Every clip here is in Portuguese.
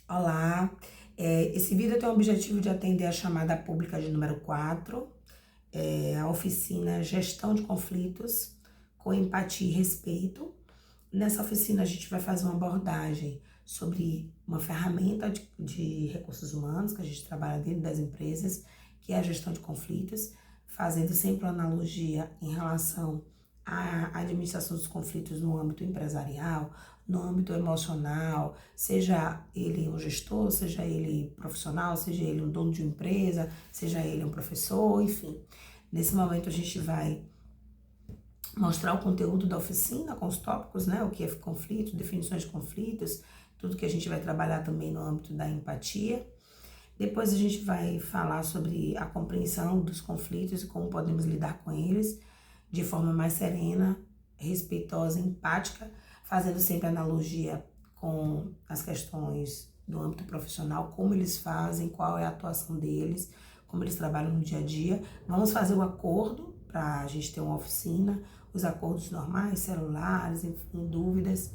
Olá, esse vídeo tem o objetivo de atender a chamada pública de número 4, a oficina Gestão de Conflitos com Empatia e Respeito. Nessa oficina a gente vai fazer uma abordagem sobre uma ferramenta de recursos humanos que a gente trabalha dentro das empresas, que é a gestão de conflitos, fazendo sempre uma analogia em relação à administração dos conflitos no âmbito empresarial, no âmbito emocional, seja ele um gestor, seja ele profissional, seja ele um dono de uma empresa, seja ele um professor, enfim. Nesse momento a gente vai mostrar o conteúdo da oficina com os tópicos, né? O que é conflito, definições de conflitos, tudo que a gente vai trabalhar também no âmbito da empatia. Depois a gente vai falar sobre a compreensão dos conflitos e como podemos lidar com eles de forma mais serena, respeitosa, empática, fazendo sempre analogia com as questões do âmbito profissional, como eles fazem, qual é a atuação deles, como eles trabalham no dia a dia. Vamos fazer o acordo para a gente ter uma oficina, os acordos normais, celulares, enfim, dúvidas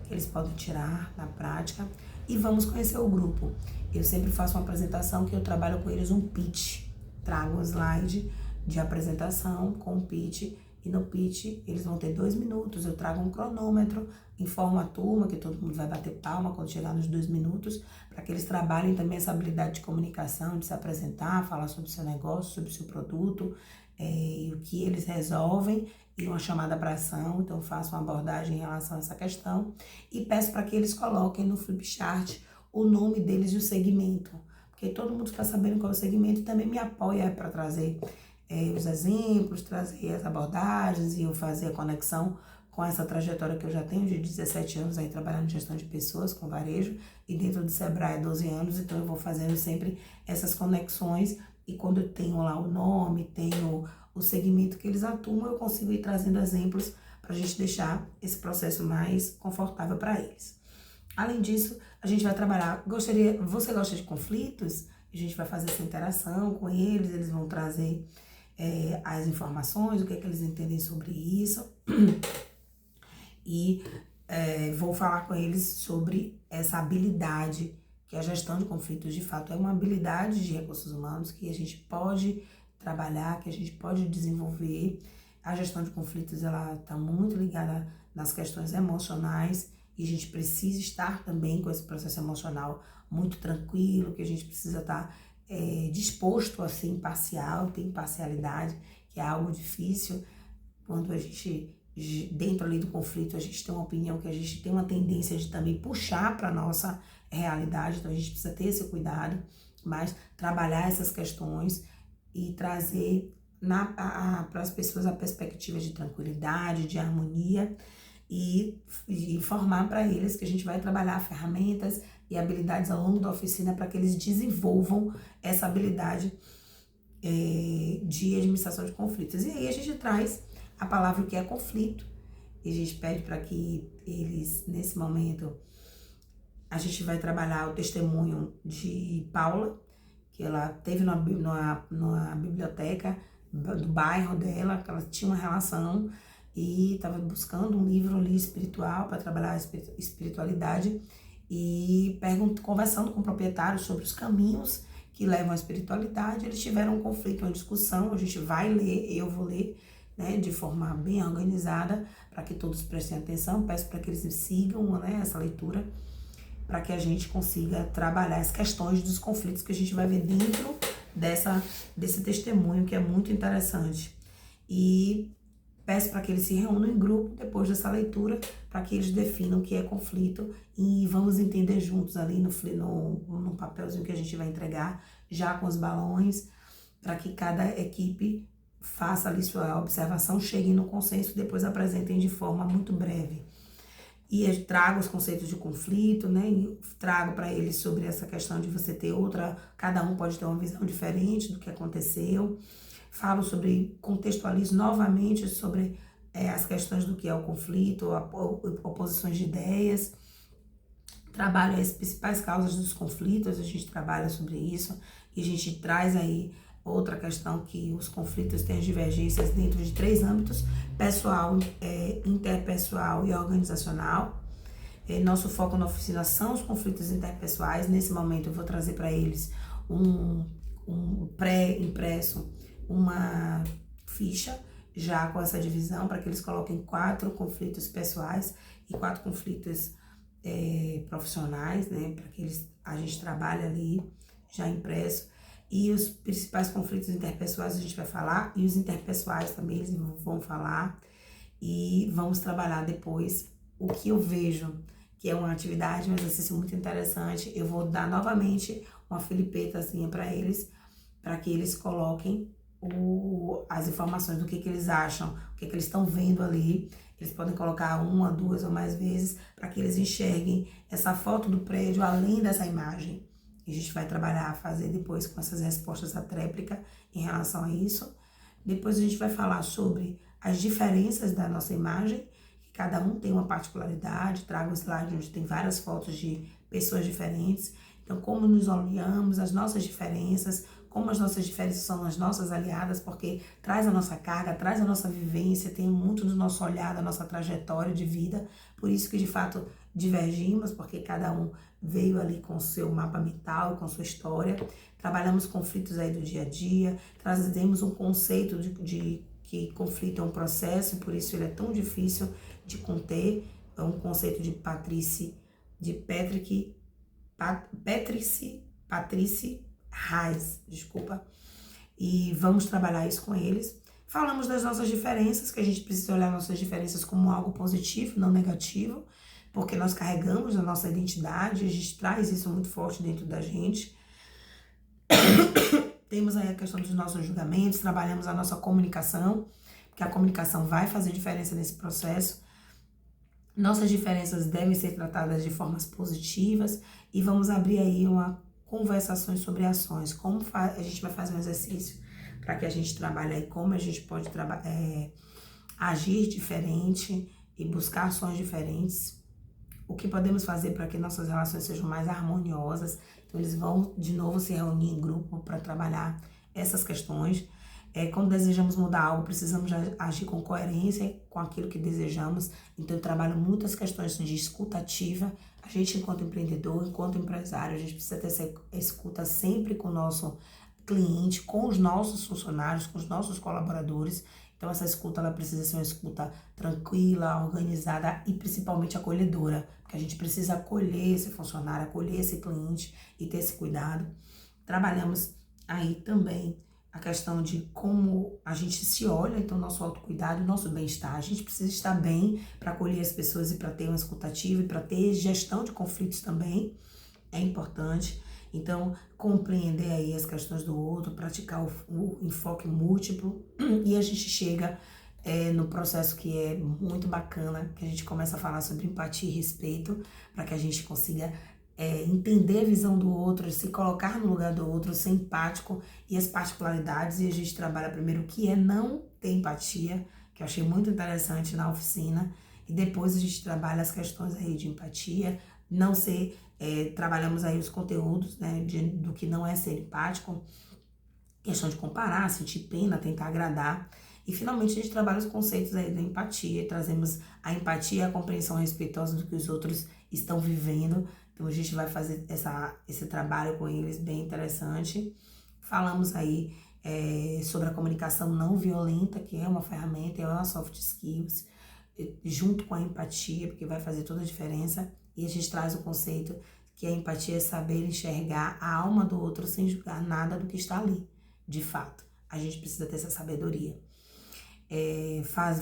que eles podem tirar na prática. E vamos conhecer o grupo. Eu sempre faço uma apresentação que eu trabalho com eles um pitch. Trago um slide de apresentação com um pitch, e no pitch eles vão ter 2 minutos. Eu trago um cronômetro, informo a turma que todo mundo vai bater palma quando chegar nos 2 minutos, para que eles trabalhem também essa habilidade de comunicação, de se apresentar, falar sobre o seu negócio, sobre o seu produto, e o que eles resolvem, e uma chamada para ação. Então faço uma abordagem em relação a essa questão e peço para que eles coloquem no flipchart o nome deles e o segmento, porque todo mundo está sabendo qual é o segmento e também me apoia para trazer os exemplos, trazer as abordagens e eu fazer a conexão com essa trajetória que eu já tenho de 17 anos aí trabalhando em gestão de pessoas com varejo e dentro do Sebrae 12 anos, então eu vou fazendo sempre essas conexões e quando eu tenho lá o nome, tenho o segmento que eles atuam, eu consigo ir trazendo exemplos para a gente deixar esse processo mais confortável para eles. Além disso, a gente vai trabalhar, você gosta de conflitos? A gente vai fazer essa interação com eles, eles vão trazer as informações, o que é que eles entendem sobre isso. E vou falar com eles sobre essa habilidade, que a gestão de conflitos de fato é uma habilidade de recursos humanos que a gente pode trabalhar, que a gente pode desenvolver. A gestão de conflitos ela está muito ligada nas questões emocionais e a gente precisa estar também com esse processo emocional muito tranquilo, que a gente precisa estar disposto a ser imparcial, ter imparcialidade, que é algo difícil quando a gente, dentro ali do conflito, a gente tem uma opinião que a gente tem uma tendência de também puxar para a nossa realidade, então a gente precisa ter esse cuidado, mas trabalhar essas questões e trazer para as pessoas a perspectiva de tranquilidade, de harmonia e informar para eles que a gente vai trabalhar ferramentas e habilidades ao longo da oficina para que eles desenvolvam essa habilidade de administração de conflitos. E aí a gente traz a palavra que é conflito e a gente pede para que eles, nesse momento, a gente vai trabalhar o testemunho de Paula, que ela teve numa biblioteca do bairro dela, que ela tinha uma relação e estava buscando um livro ali espiritual para trabalhar a espiritualidade e conversando com o proprietário sobre os caminhos que levam à espiritualidade. Eles tiveram um conflito, uma discussão, a gente vai ler, eu vou ler, né, de forma bem organizada, para que todos prestem atenção. Peço para que eles sigam, né, essa leitura, para que a gente consiga trabalhar as questões dos conflitos que a gente vai ver dentro desse testemunho, que é muito interessante. E peço para que eles se reúnam em grupo depois dessa leitura, para que eles definam o que é conflito e vamos entender juntos ali no papelzinho que a gente vai entregar, já com os balões, para que cada equipe faça ali sua observação, cheguem no consenso e depois apresentem de forma muito breve. E eu trago os conceitos de conflito, né? E trago para eles sobre essa questão de você ter cada um pode ter uma visão diferente do que aconteceu. Falo sobre, contextualizo novamente sobre as questões do que é o conflito, oposições de ideias. Trabalho as principais causas dos conflitos, a gente trabalha sobre isso e a gente traz aí outra questão que os conflitos têm as divergências dentro de 3 âmbitos: pessoal, interpessoal e organizacional. Nosso foco na oficina são os conflitos interpessoais. Nesse momento eu vou trazer para eles um pré-impresso, uma ficha já com essa divisão, para que eles coloquem 4 conflitos pessoais e 4 conflitos profissionais, né? Para que a gente trabalhe ali já impresso. E os principais conflitos interpessoais a gente vai falar, e os interpessoais também eles vão falar. E vamos trabalhar depois o que eu vejo, que é uma atividade, um exercício muito interessante. Eu vou dar novamente uma filipetazinha para eles, para que eles coloquem as informações do que eles acham, o que eles estão vendo ali. Eles podem colocar 1, 2 ou mais vezes, para que eles enxerguem essa foto do prédio além dessa imagem. E a gente vai trabalhar, fazer depois com essas respostas à tréplica em relação a isso. Depois a gente vai falar sobre as diferenças da nossa imagem, que cada um tem uma particularidade. Trago um slide onde tem várias fotos de pessoas diferentes. Então, como nos olhamos, as nossas diferenças, como as nossas diferenças são as nossas aliadas, porque traz a nossa carga, traz a nossa vivência, tem muito do nosso olhar, da nossa trajetória de vida. Por isso que, de fato, divergimos, porque cada um veio ali com o seu mapa mental, com sua história. Trabalhamos conflitos aí do dia a dia, trazemos um conceito de que conflito é um processo, por isso ele é tão difícil de conter. É um conceito de Patrice Reis, desculpa. E vamos trabalhar isso com eles. Falamos das nossas diferenças, que a gente precisa olhar nossas diferenças como algo positivo, não negativo, porque nós carregamos a nossa identidade, a gente traz isso muito forte dentro da gente. Temos aí a questão dos nossos julgamentos, trabalhamos a nossa comunicação, porque a comunicação vai fazer diferença nesse processo. Nossas diferenças devem ser tratadas de formas positivas e vamos abrir aí conversações sobre ações. Como a gente vai fazer um exercício para que a gente trabalhe aí como a gente pode agir diferente e buscar ações diferentes. O que podemos fazer para que nossas relações sejam mais harmoniosas. Então, eles vão, de novo, se reunir em grupo para trabalhar essas questões. Quando desejamos mudar algo, precisamos agir com coerência com aquilo que desejamos. Então, eu trabalho muitas questões de escuta ativa. A gente, enquanto empreendedor, enquanto empresário, a gente precisa ter essa escuta sempre com o nosso cliente, com os nossos funcionários, com os nossos colaboradores. Então, essa escuta, ela precisa ser uma escuta tranquila, organizada e principalmente acolhedora, porque a gente precisa acolher esse funcionário, acolher esse cliente e ter esse cuidado. Trabalhamos aí também a questão de como a gente se olha, então nosso autocuidado, nosso bem-estar. A gente precisa estar bem para acolher as pessoas e para ter uma escuta ativa e para ter gestão de conflitos também, é importante. Então, compreender aí as questões do outro, praticar o enfoque múltiplo, e a gente chega no processo que é muito bacana, que a gente começa a falar sobre empatia e respeito, para que a gente consiga entender a visão do outro, se colocar no lugar do outro, ser empático e as particularidades. E a gente trabalha primeiro o que é não ter empatia, que eu achei muito interessante na oficina, e depois a gente trabalha as questões aí de empatia, não ser... trabalhamos aí os conteúdos, né, do que não é ser empático, questão de comparar, sentir pena, tentar agradar. E finalmente a gente trabalha os conceitos aí da empatia, trazemos a empatia e a compreensão respeitosa do que os outros estão vivendo. Então a gente vai fazer esse trabalho com eles bem interessante. Falamos aí sobre a comunicação não violenta, que é uma ferramenta, é uma soft skills, junto com a empatia, porque vai fazer toda a diferença. E a gente traz o conceito que a empatia é saber enxergar a alma do outro sem julgar nada do que está ali, de fato. A gente precisa ter essa sabedoria.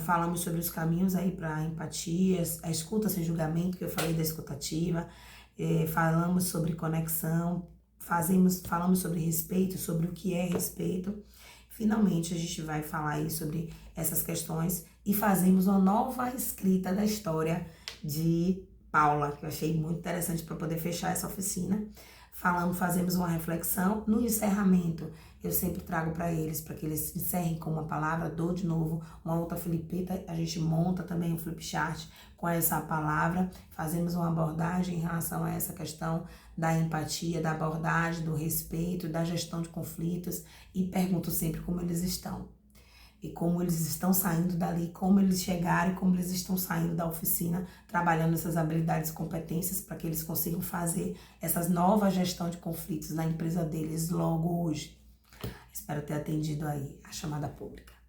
Falamos sobre os caminhos aí para a empatia, a escuta sem julgamento, que eu falei da escutativa. Falamos sobre conexão, falamos sobre respeito, sobre o que é respeito. Finalmente, a gente vai falar aí sobre essas questões e fazemos uma nova escrita da história de Paula, que eu achei muito interessante para poder fechar essa oficina. Fazemos uma reflexão. No encerramento, eu sempre trago para que eles encerrem com uma palavra, dou de novo uma outra flipeta, a gente monta também um flip chart com essa palavra, fazemos uma abordagem em relação a essa questão da empatia, da abordagem, do respeito, da gestão de conflitos e pergunto sempre como eles estão. e como eles estão saindo dali, como eles chegaram e como eles estão saindo da oficina, trabalhando essas habilidades e competências para que eles consigam fazer essas novas gestão de conflitos na empresa deles logo hoje. Espero ter atendido aí a chamada pública.